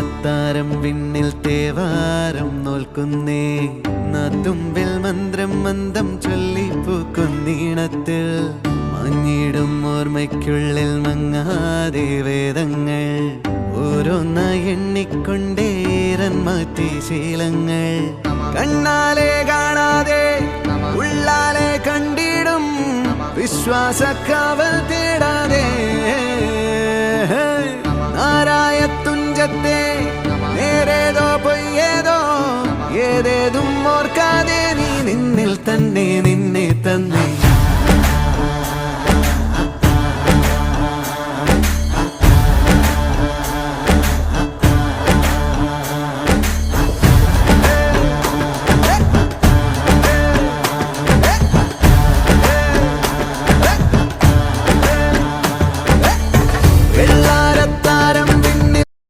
അത്താരം വിണ്ണിൽ തേവാരം നോൽക്കുന്നേ നാത്തുമ്പിൽ മന്ത്രം മന്ദം ചൊല്ലിപ്പൂക്കുന്നീണത്തിൽ മഞ്ഞിടും ഓർമ്മയ്ക്കുള്ളിൽ മങ്ങാതെ വേദങ്ങൾ ഓരോന്നായി എണ്ണിക്കൊണ്ടേരൻ മാറ്റി ശീലങ്ങൾ കണ്ണാലെ കാണാതെ ഉള്ളാലെ കണ്ടിടും വിശ്വാസക്കാവൽ തേടാതെ നാരായ തുഞ്ചത്തെ നേരേതോ പൊയ്യേതോ ഏതേതും ഓർക്കാതെ നീ നിന്നിൽ തന്നെ നിന്നെ തന്നെ